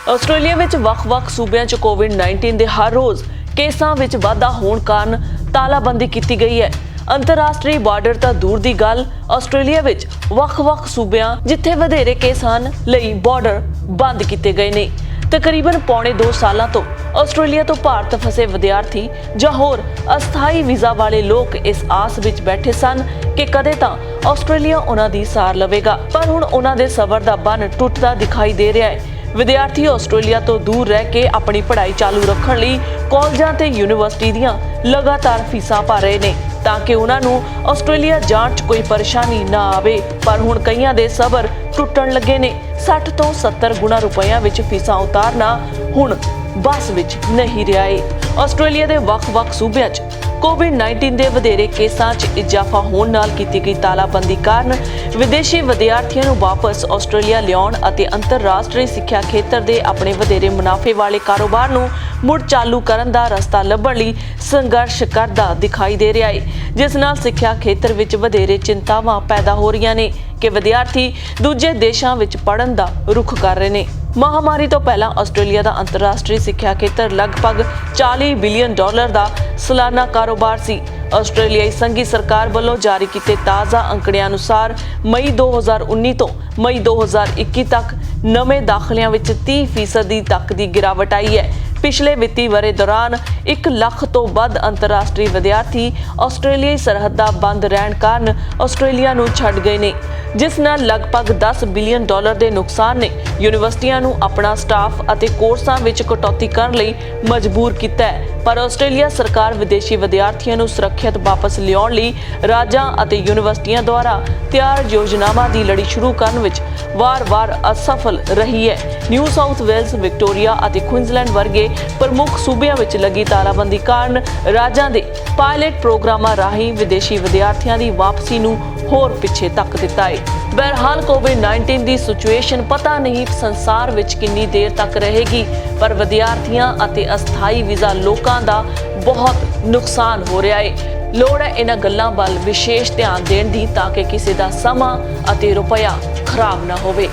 Australia ਵਿੱਚ ਵੱਖ-ਵੱਖ ਸੂਬਿਆਂ 'ਚ ਕੋਵਿਡ-19 ਦੇ ਹਰ ਰੋਜ਼ ਕੇਸਾਂ ਵਿੱਚ ਵਾਧਾ ਹੋਣ ਕਾਰਨ ਤਾਲਾਬੰਦੀ ਕੀਤੀ ਗਈ ਹੈ। ਅੰਤਰਰਾਸ਼ਟਰੀ ਬਾਰਡਰ ਤਾਂ ਦੂਰ ਦੀ ਗੱਲ, ਆਸਟ੍ਰੇਲੀਆ ਵਿੱਚ ਵੱਖ-ਵੱਖ ਸੂਬਿਆਂ ਜਿੱਥੇ ਵਧੇਰੇ ਕੇਸ ਹਨ ਲਈ ਬਾਰਡਰ ਬੰਦ ਕੀਤੇ ਗਏ ਨੇ। ਤਕਰੀਬਨ ਪੌਣੇ 2 ਸਾਲਾਂ ਤੋਂ ਆਸਟ੍ਰੇਲੀਆ ਤੋਂ ਭਾਰਤ ਫਸੇ ਵਿਦਿਆਰਥੀ ਜਾਂ ਹੋਰ ਅਸਥਾਈ ਵੀਜ਼ਾ ਵਾਲੇ ਲੋਕ ਇਸ ਆਸ ਵਿੱਚ ਬੈਠੇ ਸਨ ਕਿ ਕਦੇ ਤਾਂ ਆਸਟ੍ਰੇਲੀਆ ਉਹਨਾਂ ਦੀ ਸਾਰ ਲਵੇਗਾ, ਪਰ ਹੁਣ ਉਹਨਾਂ ਦੇ ਸਬਰ ਦਾ ਬੰਨ ਟੁੱਟਦਾ ਦਿਖਾਈ ਦੇ ਰਿਹਾ ਹੈ। ਵਿਦਿਆਰਥੀ ਆਸਟ੍ਰੇਲੀਆ ਤੋਂ ਦੂਰ ਰਹਿ ਕੇ ਆਪਣੀ ਪੜ੍ਹਾਈ ਚਾਲੂ ਰੱਖਣ ਲਈ ਕਾਲਜਾਂ ਤੇ ਯੂਨੀਵਰਸਿਟੀ ਦੀਆਂ ਲਗਾਤਾਰ ਫੀਸਾਂ ਭਰ ਰਹੇ ਨੇ ਤਾਂ ਕਿ ਉਹਨਾਂ ਨੂੰ ਆਸਟ੍ਰੇਲੀਆ ਜਾਣ 'ਚ ਕੋਈ ਪਰੇਸ਼ਾਨੀ ਨਾ ਆਵੇ। ਪਰ ਹੁਣ ਕਈਆਂ ਦੇ ਸਬਰ ਟੁੱਟਣ ਲੱਗੇ ਨੇ। 60 ਤੋਂ 70 ਗੁਣਾ ਰੁਪਈਆਂ ਵਿੱਚ ਫੀਸਾਂ ਉਤਾਰਨਾ ਹੁਣ ਬਸ ਵਿੱਚ ਨਹੀਂ ਰਿਹਾ ਏ। ਆਸਟ੍ਰੇਲੀਆ ਦੇ ਵੱਖ-ਵੱਖ ਸੂਬਿਆਂ 'ਚ ਕੋਵਿਡ-19 ਦੇ ਵਧੇਰੇ ਕੇਸਾਂ 'ਚ ਇਜ਼ਾਫਾ ਹੋਣ ਨਾਲ ਕੀਤੀ ਗਈ ਤਾਲਾਬੰਦੀ ਕਾਰਨ ਵਿਦੇਸ਼ੀ ਵਿਦਿਆਰਥੀਆਂ ਨੂੰ ਵਾਪਸ ਆਸਟ੍ਰੇਲੀਆ ਲਿਆਉਣ ਅਤੇ ਅੰਤਰਰਾਸ਼ਟਰੀ ਸਿੱਖਿਆ ਖੇਤਰ ਦੇ ਆਪਣੇ ਵਧੇਰੇ ਮੁਨਾਫੇ ਵਾਲੇ ਕਾਰੋਬਾਰ ਨੂੰ ਮੁੜ ਚਾਲੂ ਕਰਨ ਦਾ ਰਸਤਾ ਲੱਭਣ ਲਈ ਸੰਘਰਸ਼ ਕਰਦਾ ਦਿਖਾਈ ਦੇ ਰਿਹਾ ਹੈ, ਜਿਸ ਨਾਲ ਸਿੱਖਿਆ ਖੇਤਰ ਵਿੱਚ ਵਧੇਰੇ ਚਿੰਤਾਵਾਂ ਪੈਦਾ ਹੋ ਰਹੀਆਂ ਨੇ ਕਿ ਵਿਦਿਆਰਥੀ ਦੂਜੇ ਦੇਸ਼ਾਂ ਵਿੱਚ ਪੜ੍ਹਨ ਦਾ ਰੁਖ ਕਰ ਰਹੇ ਨੇ। ਮਹਾਮਾਰੀ ਤੋਂ ਪਹਿਲਾਂ ਆਸਟ੍ਰੇਲੀਆ ਦਾ ਅੰਤਰਰਾਸ਼ਟਰੀ ਸਿੱਖਿਆ ਖੇਤਰ ਲਗਭਗ $40 ਬਿਲੀਅਨ ਦਾ ਸਾਲਾਨਾ ਕਾਰੋਬਾਰ ਸੀ। ਆਸਟ੍ਰੇਲੀਆਈ ਸੰਘੀ ਸਰਕਾਰ ਵੱਲੋਂ ਜਾਰੀ ਕੀਤੇ ਤਾਜ਼ਾ ਅੰਕੜਿਆਂ ਅਨੁਸਾਰ ਮਈ 2019 ਤੋਂ ਮਈ 2021 ਤੱਕ ਨਵੇਂ ਦਾਖਲਿਆਂ ਵਿੱਚ 30% ਤੱਕ ਦੀ ਗਿਰਾਵਟ ਆਈ ਹੈ। ਪਿਛਲੇ ਵਿੱਤੀ ਵਰ੍ਹੇ ਦੌਰਾਨ 1 ਲੱਖ ਤੋਂ ਵੱਧ ਅੰਤਰਰਾਸ਼ਟਰੀ ਵਿਦਿਆਰਥੀ ਆਸਟ੍ਰੇਲੀਆਈ ਸਰਹੱਦਾਂ ਬੰਦ ਰਹਿਣ ਕਾਰਨ ਆਸਟ੍ਰੇਲੀਆ ਨੂੰ ਛੱਡ ਗਏ ਨੇ, ਜਿਸ ਨਾਲ ਲਗਭਗ $10 ਬਿਲੀਅਨ ਦੇ ਨੁਕਸਾਨ ਨੇ ਯੂਨੀਵਰਸਿਟੀਆਂ ਨੂੰ ਆਪਣਾ ਸਟਾਫ ਅਤੇ ਕੋਰਸਾਂ ਵਿੱਚ ਕਟੌਤੀ ਕਰਨ ਲਈ ਮਜਬੂਰ ਕੀਤਾ ਹੈ। ਪਰ ਆਸਟ੍ਰੇਲੀਆ ਸਰਕਾਰ ਵਿਦੇਸ਼ੀ ਵਿਦਿਆਰਥੀਆਂ ਨੂੰ ਸੁਰੱਖਿਅਤ ਵਾਪਸ ਲਿਆਉਣ ਲਈ ਰਾਜਾਂ ਅਤੇ ਯੂਨੀਵਰਸਿਟੀਆਂ ਦੁਆਰਾ ਤਿਆਰ ਯੋਜਨਾਵਾਂ ਦੀ ਲੜੀ ਸ਼ੁਰੂ ਕਰਨ ਵਿੱਚ ਵਾਰ-ਵਾਰ ਅਸਫਲ ਰਹੀ ਹੈ। ਨਿਊ ਸਾਊਥ ਵੇਲਜ਼, ਵਿਕਟੋਰੀਆ ਅਤੇ ਕੁਇਨਜ਼ਲੈਂਡ ਵਰਗੇ ਪ੍ਰਮੁੱਖ ਸੂਬਿਆਂ ਵਿੱਚ ਲੱਗੀ ਤਾਲਾਬੰਦੀ ਕਾਰਨ ਰਾਜਾਂ ਦੇ ਪਾਇਲਟ ਪ੍ਰੋਗਰਾਮਾਂ ਰਾਹੀਂ ਵਿਦੇਸ਼ੀ ਵਿਦਿਆਰਥੀਆਂ ਦੀ ਵਾਪਸੀ ਨੂੰ ਹੋਰ ਪਿੱਛੇ ਧੱਕ ਦਿੱਤਾ ਹੈ। ਬਹਰਹਾਲ ਕੋਵਿਡ-19 ਦੀ ਸਿਚੁਏਸ਼ਨ ਪਤਾ ਨਹੀਂ ਸੰਸਾਰ ਵਿੱਚ ਕਿੰਨੀ ਦੇਰ ਤੱਕ ਰਹੇਗੀ, ਪਰ ਵਿਦਿਆਰਥੀਆਂ ਅਤੇ ਅਸਥਾਈ ਵੀਜ਼ਾ ਲੋਕਾਂ ਦਾ ਬਹੁਤ ਨੁਕਸਾਨ ਹੋ ਰਿਹਾ ਹੈ। ਲੋੜ ਹੈ ਇਹਨਾਂ ਗੱਲਾਂ ਵੱਲ ਵਿਸ਼ੇਸ਼ ਧਿਆਨ ਦੇਣ ਦੀ ਤਾਂ ਕਿ ਕਿਸੇ ਦਾ ਸਮਾਂ ਅਤੇ ਰੁਪਇਆ ਖਰਾਬ ਨਾ ਹੋਵੇ।